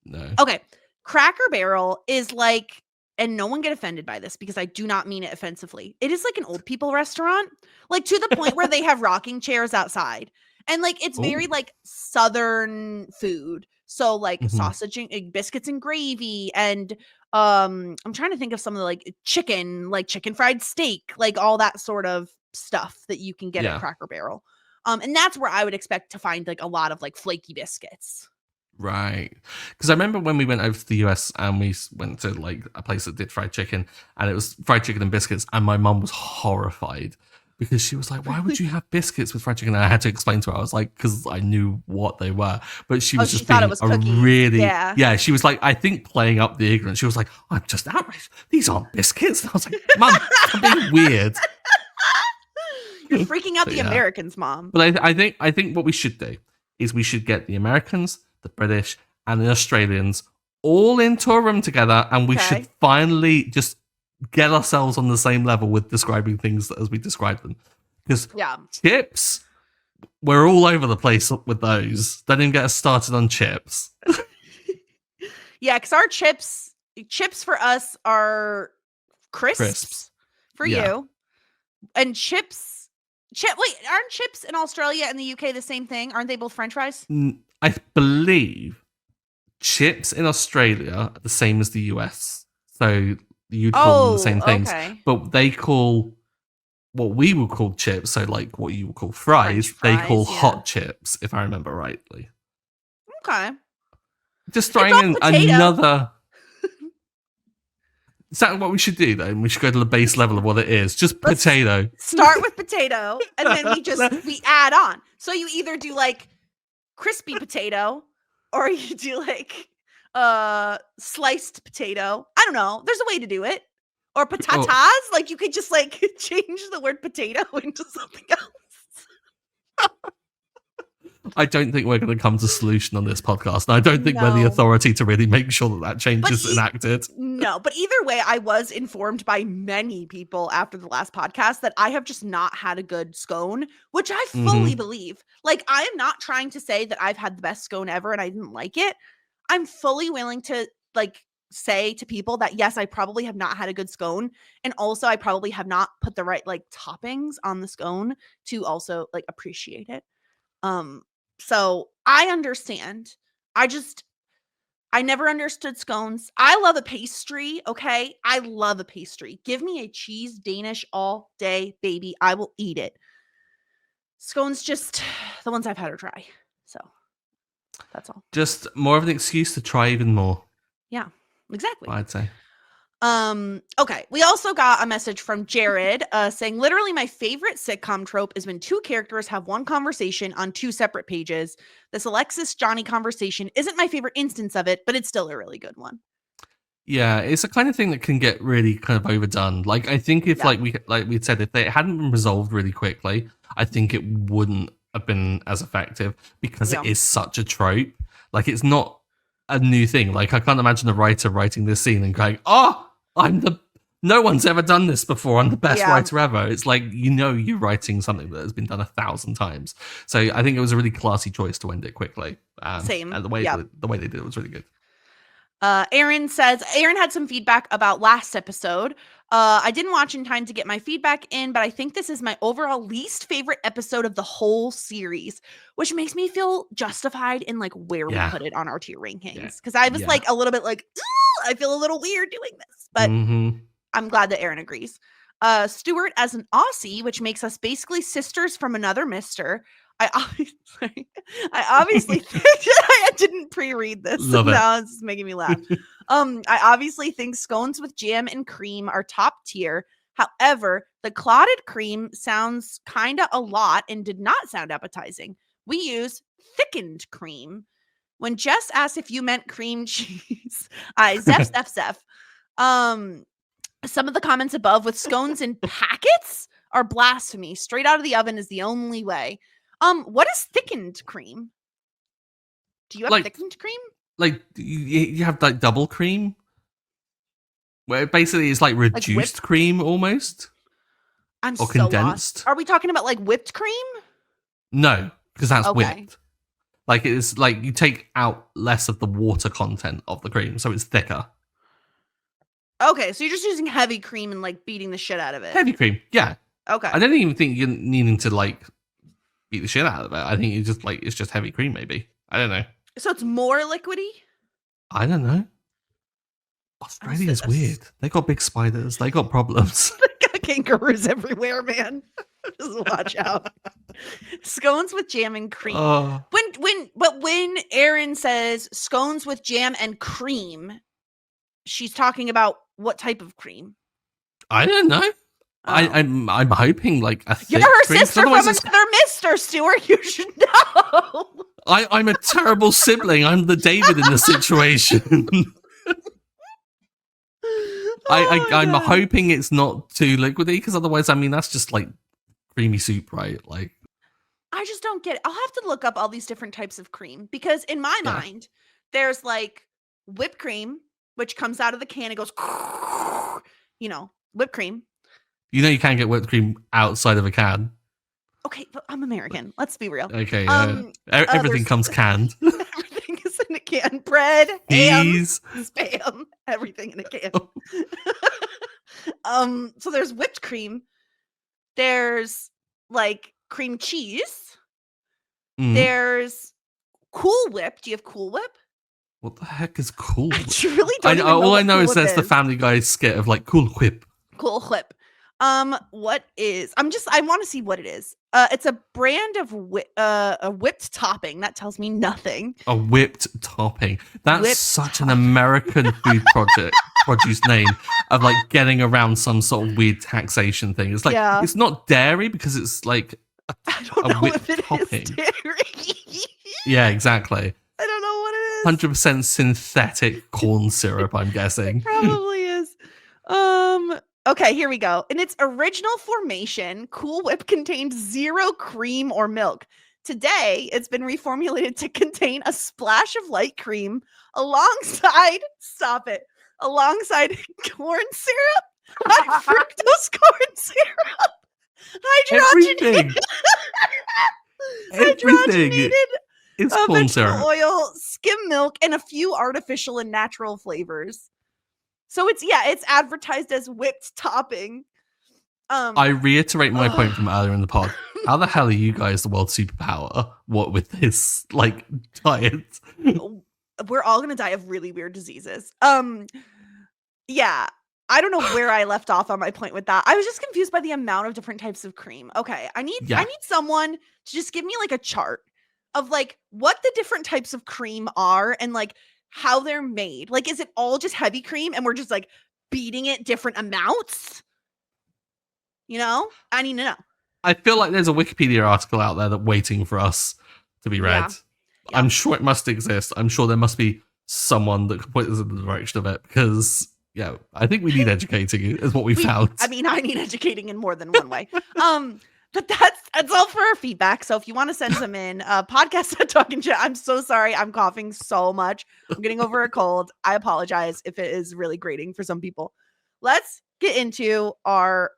No. Okay. Cracker Barrel is like, and no one get offended by this because I do not mean it offensively. It is like an old people restaurant, like to the point where they have rocking chairs outside. And like, it's very like Southern food. So like sausage and biscuits and gravy. And I'm trying to think of some of the like chicken fried steak, like all that sort of stuff that you can get at Cracker Barrel. And that's where I would expect to find like a lot of like flaky biscuits. Right. Because I remember when we went over to the US and we went to like a place that did fried chicken, and it was fried chicken and biscuits, and my mum was horrified because she was like, why would you have biscuits with fried chicken? And I had to explain to her. I was like, because I knew what they were. But she was just being really, she was like, I think playing up the ignorance. She was like, I'm just outraged. These aren't biscuits. And I was like, Mum, I'm being weird. You're freaking out the Americans, Mom. But I think what we should do is we should get the Americans, the British, and the Australians all into a room together, and we should finally just get ourselves on the same level with describing things as we describe them. Because chips, we're all over the place with those. Don't even get us started on chips. Yeah, because our chips for us are crisps. For you. And chips Wait, aren't chips in Australia and the UK the same thing? Aren't they both French fries? I believe chips in Australia are the same as the US. So you'd call them the same things. Okay. But they call what we would call chips, so like what you would call fries, they call hot chips, if I remember rightly. Okay. Just throwing in another... Is that what we should do, though? We should go to the base level of what it is. Just potato. Start with potato, and then we add on. So you either do like crispy potato, or you do like sliced potato. I don't know. There's a way to do it. Or patatas. Like you could just like change the word potato into something else. I don't think we're going to come to a solution on this podcast. And I don't think we're the authority to really make sure that change is enacted. No, but either way, I was informed by many people after the last podcast that I have just not had a good scone, which I fully believe. Like, I am not trying to say that I've had the best scone ever and I didn't like it. I'm fully willing to like say to people that yes, I probably have not had a good scone, and also I probably have not put the right like toppings on the scone to also like appreciate it. So I understand. I never understood scones. I love a pastry, okay? I love a pastry. Give me a cheese Danish all day, baby. I will eat it. Scones, just the ones I've had to try. So that's all. Just more of an excuse to try even more. Yeah, exactly. I'd say. Okay. We also got a message from Jared saying, literally my favorite sitcom trope is when two characters have one conversation on two separate pages. This Alexis Johnny conversation isn't my favorite instance of it, but it's still a really good one. Yeah, it's the kind of thing that can get really kind of overdone. Like, I think if like we said, if it hadn't been resolved really quickly, I think it wouldn't have been as effective because it is such a trope. Like, it's not a new thing. Like, I can't imagine a writer writing this scene and going, no one's ever done this before. I'm the best writer ever. It's like, you're writing something that has been done 1,000 times. So I think it was a really classy choice to end it quickly. Same. And the way they did it was really good. Aaron says, Aaron had some feedback about last episode. I didn't watch in time to get my feedback in, but I think this is my overall least favorite episode of the whole series, which makes me feel justified in like where we put it on our tier rankings. Because I was like a little bit like, I feel a little weird doing this, but I'm glad that Aaron agrees. Stuart as an Aussie, which makes us basically sisters from another mister. I obviously think I didn't pre-read this. Love it. Now it's making me laugh. I obviously think scones with jam and cream are top tier. However, the clotted cream sounds kind of a lot and did not sound appetizing. We use thickened cream. When Jess asked if you meant cream cheese, Zeph. Some of the comments above with scones in packets are blasphemy. Straight out of the oven is the only way. What is thickened cream? Do you have thickened cream? Like you have like double cream, where basically it's like reduced cream almost. I'm or so condensed. Lost. Are we talking about like whipped cream? No, because that's whipped. Like it's like you take out less of the water content of the cream, so it's thicker. Okay, so you're just using heavy cream and like beating the shit out of it. Heavy cream, yeah. Okay. I don't even think you're needing to like beat the shit out of it. I think you just like it's just heavy cream, maybe. I don't know. So it's more liquidy? I don't know. Australia's weird. They got big spiders. They got problems. They got kangaroos everywhere, man. Just watch out. Scones with jam and cream. When Erin says scones with jam and cream, she's talking about what type of cream? I don't know. I'm hoping like a thick You're her cream, sister from another mister, Stuart. You should know. I'm a terrible sibling. I'm the David in the situation. I'm hoping it's not too liquidy, because otherwise, I mean, that's just like creamy soup, right? Like, I just don't get it. I'll have to look up all these different types of cream, because in my mind, there's like whipped cream, which comes out of the can. It goes, whipped cream. You know, you can't get whipped cream outside of a can. Okay, but I'm American. Let's be real. Okay, everything comes canned. Everything is in a can. Bread, ham, spam, everything in a can. So there's whipped cream. There's like cream cheese. Mm. There's Cool Whip. Do you have Cool Whip? What the heck is Cool I Whip? truly don't even know All what I know Cool is Whip there's the is. Family Guy skit of like Cool Whip. Cool Whip. What is? I want to see what it is. It's a brand of a whipped topping. That tells me nothing. A whipped topping. That's Whipped such an topping. American food produce name of like getting around some sort of weird taxation thing. It's like it's not dairy because it's like I don't know whipped if it topping. is dairy. Yeah, exactly. I don't know what it is. 100% synthetic corn syrup, I'm guessing. It probably is. Okay, here we go. In its original formation, Cool Whip contained 0 cream or milk. Today, it's been reformulated to contain a splash of light cream alongside corn syrup, high fructose corn syrup, Everything. hydrogenated is corn vegetable syrup. oil, skim milk, and a few artificial and natural flavors. So it's advertised as whipped topping. I reiterate my point from earlier in the pod. How the hell are you guys the world superpower? What with this like diet? We're all gonna die of really weird diseases. Yeah. I don't know where I left off on my point with that. I was just confused by the amount of different types of cream. Okay, I need someone to just give me like a chart of like what the different types of cream are and like how they're made. Like, is it all just heavy cream and we're just like beating it different amounts? You know, I need to know. I feel like there's a Wikipedia article out there waiting for us to be read. Yeah. I'm sure it must exist. I'm sure there must be someone that can point us in the direction of it because, yeah, I think we need educating is what we found. I mean, I need educating in more than one way. But that's all for our feedback. So if you want to send them in, podcast at Talking Shit. I'm so sorry. I'm coughing so much. I'm getting over a cold. I apologize if it is really grating for some people. Let's get into our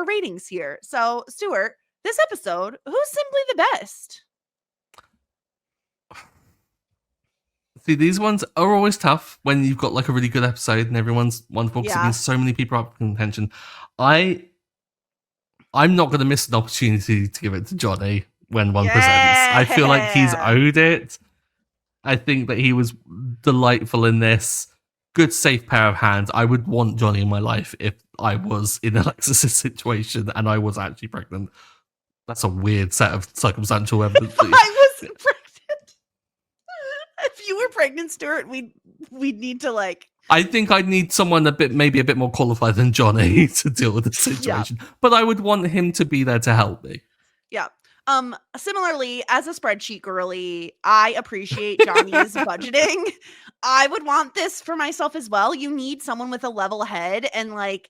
ratings here. So Stuart, this episode, who's simply the best? See, these ones are always tough when you've got like a really good episode and everyone's wonderful because it means so many people are up for contention. I'm not going to miss an opportunity to give it to Johnny when one presents. I feel like he's owed it. I think that he was delightful in this. Good, safe pair of hands. I would want Johnny in my life if I was in Alexis's situation and I was actually pregnant. That's a weird set of circumstantial evidence. I wasn't pregnant. If you were pregnant, Stuart, we'd need to like. I think I'd need someone maybe a bit more qualified than Johnny to deal with the situation. Yeah. But I would want him to be there to help me. Yeah. Similarly, as a spreadsheet girly, I appreciate Johnny's budgeting. I would want this for myself as well. You need someone with a level head and like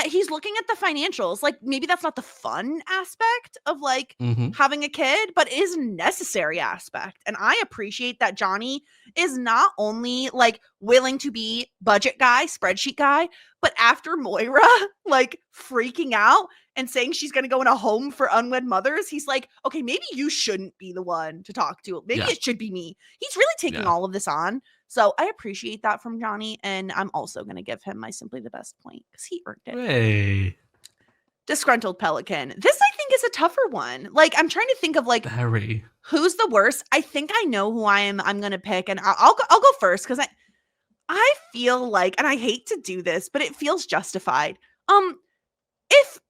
he's looking at the financials. Like maybe that's not the fun aspect of like having a kid, but is a necessary aspect. And I appreciate that Johnny is not only like willing to be budget guy, spreadsheet guy, but after Moira like freaking out and saying she's going to go in a home for unwed mothers, he's like, okay, maybe you shouldn't be the one to talk to. Maybe it should be me. He's really taking all of this on. So I appreciate that from Johnny. And I'm also going to give him my simply the best point because he earned it. Hey. Disgruntled Pelican. This I think is a tougher one. Like I'm trying to think of like who's the worst. I think I know who I'm going to pick. And I'll go first because I feel like, and I hate to do this, but it feels justified.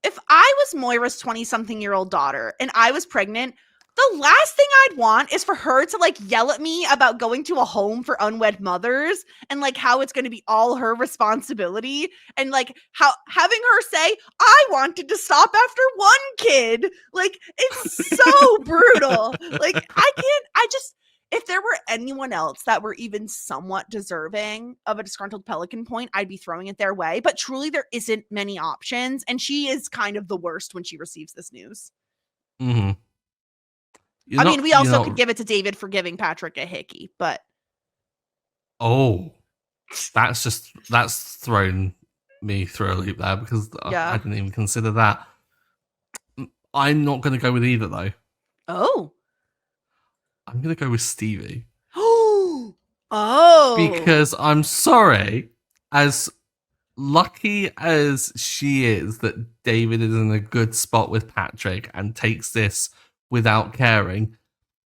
If I was Moira's 20-something-year-old daughter and I was pregnant, the last thing I'd want is for her to like yell at me about going to a home for unwed mothers and like how it's going to be all her responsibility and like how having her say, I wanted to stop after one kid. Like it's so brutal. Like if there were anyone else that were even somewhat deserving of a disgruntled pelican point, I'd be throwing it their way. But truly, there isn't many options. And she is kind of the worst when she receives this news. Mm-hmm. We also could give it to David for giving Patrick a hickey, but. Oh, that's thrown me through a loop there because I didn't even consider that. I'm not going to go with either, though. Oh. I'm going to go with Stevie. Oh. Because I'm sorry, as lucky as she is that David is in a good spot with Patrick and takes this without caring,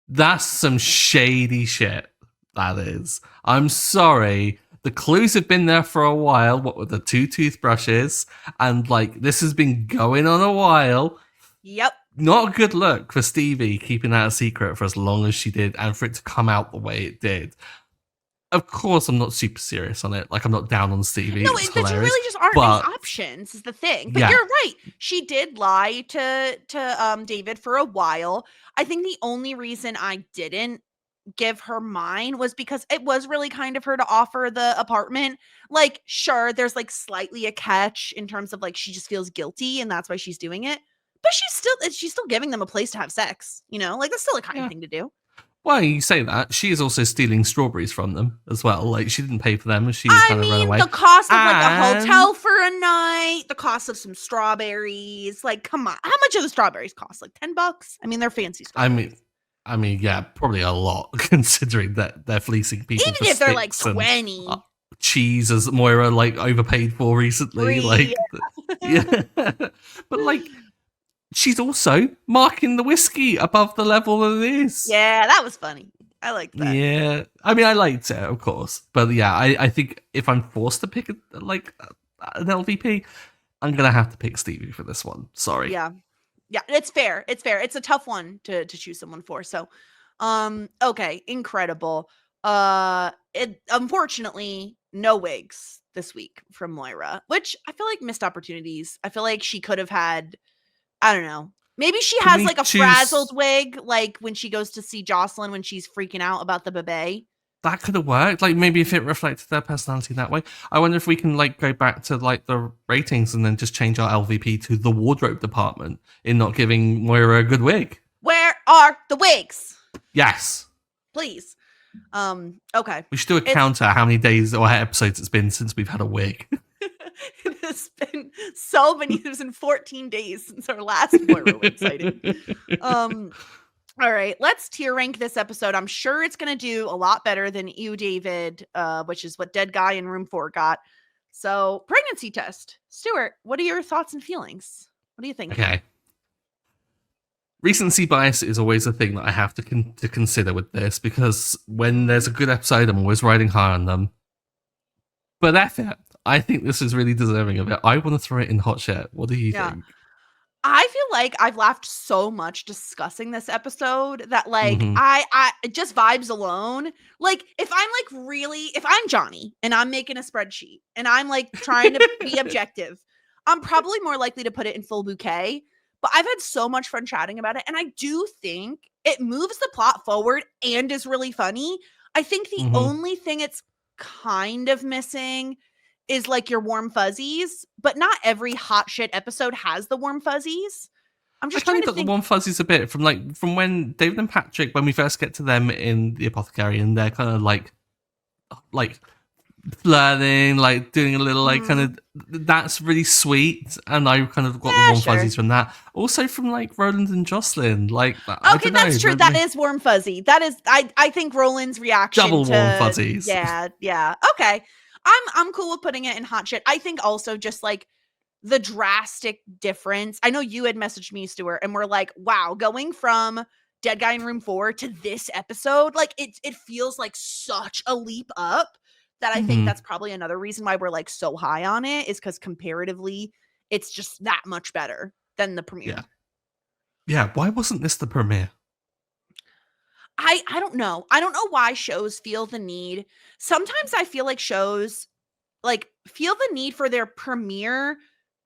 that's some shady shit. That is. I'm sorry. The clues have been there for a while. What with the 2 toothbrushes? And like, this has been going on a while. Yep. Not a good look for Stevie keeping that a secret for as long as she did and for it to come out the way it did. Of course, I'm not super serious on it. Like, I'm not down on Stevie. No, it's but you hilarious, really just aren't any options is the thing. But you're right. She did lie to David for a while. I think the only reason I didn't give her mine was because it was really kind of her to offer the apartment. Like, sure, there's like slightly a catch in terms of like she just feels guilty and that's why she's doing it. But she's still giving them a place to have sex, you know? Like, that's still a kind thing to do. Well, you say that. She is also stealing strawberries from them as well. Like, she didn't pay for them. She kind of ran away. The cost of like a hotel for a night, the cost of some strawberries. Like, come on. How much do the strawberries cost? Like $10? I mean, they're fancy strawberries. I mean, yeah, probably a lot considering that they're fleasing people. Even if they're like 20. Cheese, as Moira like overpaid for recently. Yeah. But like, she's also marking the whiskey above the level that it is. Yeah, that was funny. I liked that. Yeah. I mean, I liked it, of course. But yeah, I think if I'm forced to pick an LVP, I'm going to have to pick Stevie for this one. Sorry. Yeah. Yeah, it's fair. It's fair. It's a tough one to choose someone for. So, okay, incredible. Unfortunately, no wigs this week from Moira, which I feel like missed opportunities. I feel like she could have had, I don't know. Maybe she has like a frazzled wig, like when she goes to see Jocelyn when she's freaking out about the bebe. That could have worked. Like, maybe if it reflected their personality that way. I wonder if we can like go back to like the ratings and then just change our LVP to the wardrobe department in not giving Moira a good wig. Where are the wigs? Yes. Please. Okay. We should do a counter how many days or episodes it's been since we've had a wig. It has been so many. It's been 14 days since our last Moira wig sighting. All right, let's tier rank this episode. I'm sure it's going to do a lot better than You, David, which is what Dead Guy in Room 4 got. So, pregnancy test. Stuart, what are your thoughts and feelings? What do you think? Okay. Recency bias is always a thing that I have to consider with this, because when there's a good episode, I'm always riding high on them. But F it. I think this is really deserving of it. I want to throw it in hot shit. What do you think? I feel like I've laughed so much discussing this episode that like I just vibes alone. Like if I'm Johnny and I'm making a spreadsheet and I'm like trying to be objective, I'm probably more likely to put it in full bouquet. But I've had so much fun chatting about it, and I do think it moves the plot forward and is really funny. I think the only thing it's kind of missing is like your warm fuzzies, but not every hot shit episode has the warm fuzzies. I'm just trying to think. The warm fuzzies a bit from when David and Patrick, when we first get to them in the apothecary, and they're kind of like flirting, like doing a little like kind of, that's really sweet, and I kind of got the warm fuzzies from that. Also from like Roland and Jocelyn, like okay, that's true. That is warm fuzzy. That is, I think Roland's reaction double warm fuzzies. Yeah. Okay. I'm cool with putting it in hot shit. I think also just like the drastic difference. I know you had messaged me, Stuart, and we're like, wow, going from Dead Guy in Room 4 to this episode, like it feels like such a leap up that I think that's probably another reason why we're like so high on it, is because comparatively, it's just that much better than the premiere. Yeah. Why wasn't this the premiere? I don't know. I don't know why shows feel the need. Sometimes I feel like shows like feel the need for their premiere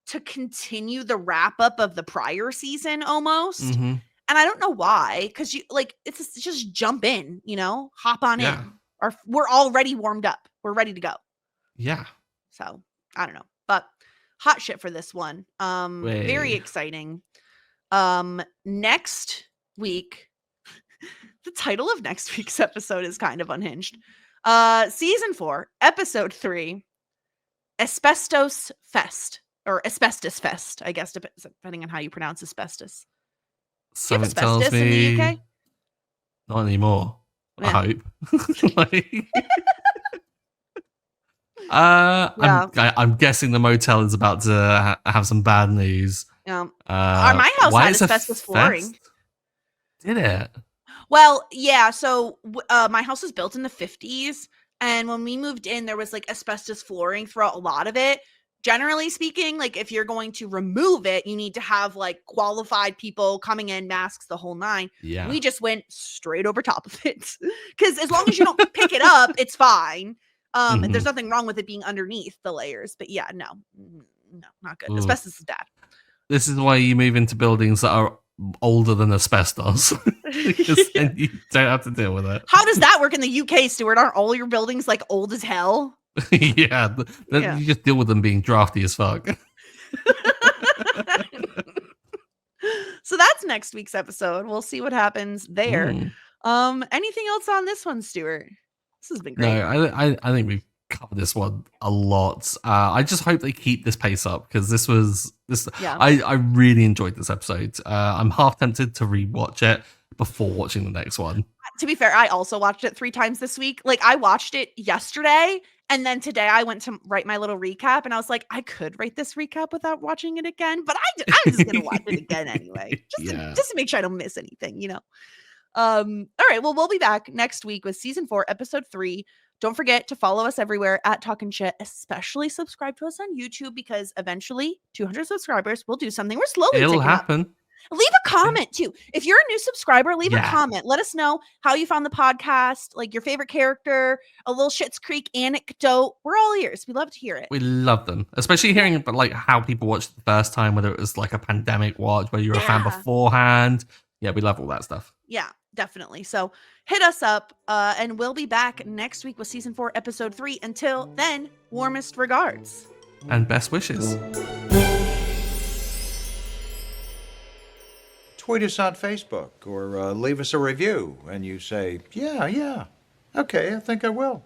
to continue the wrap up of the prior season almost. And I don't know why, because you like it's just jump in, you know, hop on in. Or we're already warmed up. We're ready to go. Yeah. So I don't know. But hot shit for this one. Very exciting. Next week. The title of next week's episode is kind of unhinged. Season 4, episode 3, Asbestos Fest, or Asbestos Fest, I guess, depending on how you pronounce asbestos. Something tells me in the UK? Not anymore. Yeah. I hope. I'm guessing the motel is about to have some bad news. My house why had is asbestos flooring. Did it? Well, yeah. So my house was built in the 50s, and when we moved in, there was like asbestos flooring throughout a lot of it. Generally speaking, like if you're going to remove it, you need to have like qualified people coming in, masks, the whole nine. Yeah. We just went straight over top of it because as long as you don't pick it up, it's fine. There's nothing wrong with it being underneath the layers. But yeah, no, not good. Ooh. Asbestos is bad. This is why you move into buildings that are older than asbestos. Because then you don't have to deal with it. How does that work in the UK, Stuart? Aren't all your buildings like old as hell? Yeah. You just deal with them being drafty as fuck. So that's next week's episode. We'll see what happens there. Anything else on this one, Stuart? This has been great. No, I think we've covered this one a lot. I just hope they keep this pace up because this. Yeah. I really enjoyed this episode. I'm half tempted to rewatch it before watching the next one. To be fair, I also watched it 3 times this week. Like I watched it yesterday, and then today I went to write my little recap, and I was like, I could write this recap without watching it again, but I'm just gonna watch it again anyway, just to make sure I don't miss anything, you know. All right, well, we'll be back next week with season 4, episode 3. Don't forget to follow us everywhere at Talkin' Shit, especially subscribe to us on YouTube because eventually 200 subscribers will do something. We're slowly It'll ticking happen. Up. Leave a comment too. If you're a new subscriber, leave a comment. Let us know how you found the podcast, like your favorite character, a little Schitt's Creek anecdote. We're all ears. We love to hear it. We love them, especially hearing about like how people watched the first time, whether it was like a pandemic watch, whether you were a fan beforehand. Yeah, we love all that stuff. Yeah, definitely. So hit us up, and we'll be back next week with season 4, episode 3. Until then, warmest regards and best wishes. Tweet us on Facebook or leave us a review and you say, yeah, okay, I think I will.